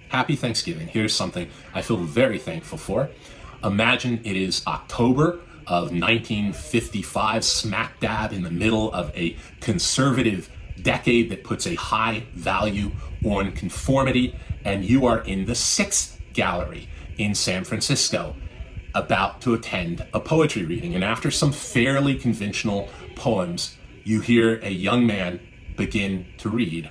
Happy Thanksgiving. Here's something I feel very thankful for. Imagine it is October of 1955, smack dab in the middle of a conservative decade that puts a high value on conformity, and you are in the 6th Gallery in San Francisco, about to attend a poetry reading. And after some fairly conventional poems, you hear a young man begin to read.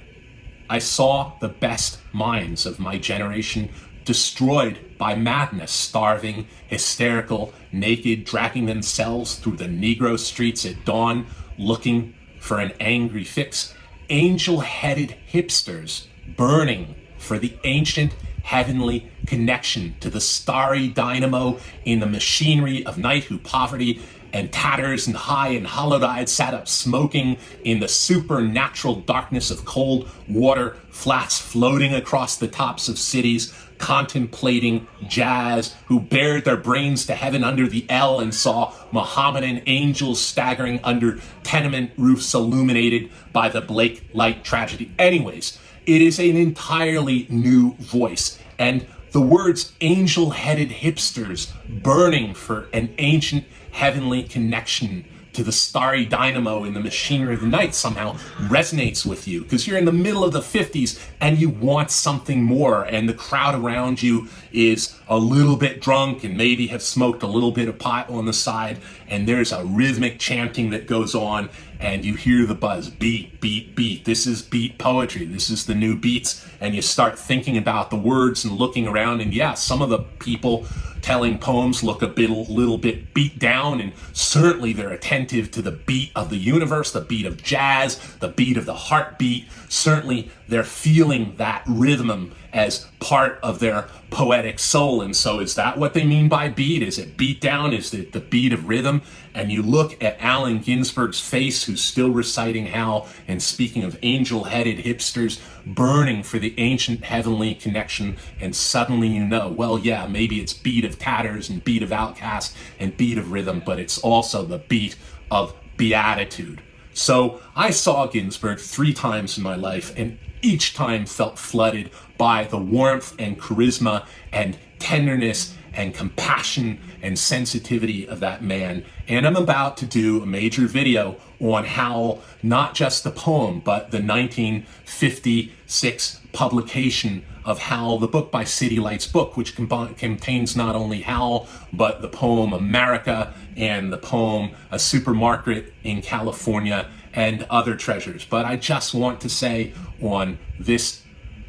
I saw the best minds of my generation destroyed by madness, starving, hysterical, naked, dragging themselves through the Negro streets at dawn, looking for an angry fix. Angel-headed hipsters burning for the ancient heavenly connection to the starry dynamo in the machinery of night, who poverty and tatters and high and hollowed-eyed sat up smoking in the supernatural darkness of cold water flats floating across the tops of cities, contemplating jazz, who bared their brains to heaven under the L and saw Mohammedan angels staggering under tenement roofs illuminated by the Blake light tragedy. Anyways, it is an entirely new voice, and the words angel-headed hipsters burning for an ancient heavenly connection to the starry dynamo in the machinery of the night somehow resonates with you, because you're in the middle of the 50s and you want something more, and the crowd around you is a little bit drunk and maybe have smoked a little bit of pot on the side, and there's a rhythmic chanting that goes on, and you hear the buzz, beat, beat, beat. This is beat poetry. This is the new beats. And you start thinking about the words and looking around, and yeah, some of the people telling poems look a little bit beat down, and certainly they're attentive to the beat of the universe, the beat of jazz, the beat of the heartbeat. Certainly they're feeling that rhythm as part of their poetic soul. And so is that what they mean by beat? Is it beat down? Is it the beat of rhythm? And you look at Allen Ginsberg's face, who's still reciting Howl, and speaking of angel-headed hipsters burning for the ancient heavenly connection, and suddenly you know, well, yeah, maybe it's beat of tatters and beat of outcast and beat of rhythm, but it's also the beat of beatitude. So I saw Ginsberg 3 times in my life, and each time felt flooded by the warmth and charisma and tenderness and compassion and sensitivity of that man. And I'm about to do a major video on Howl, not just the poem, but the 1956 publication of Howl, the book by City Lights Book, which contains not only Howl, but the poem America and the poem A Supermarket in California and other treasures. But I just want to say on this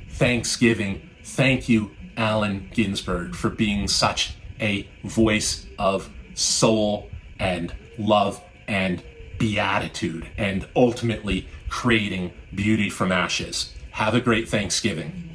Thanksgiving, thank you, Allen Ginsberg, for being such a voice of soul and love and beatitude, and ultimately creating beauty from ashes. Have a great Thanksgiving.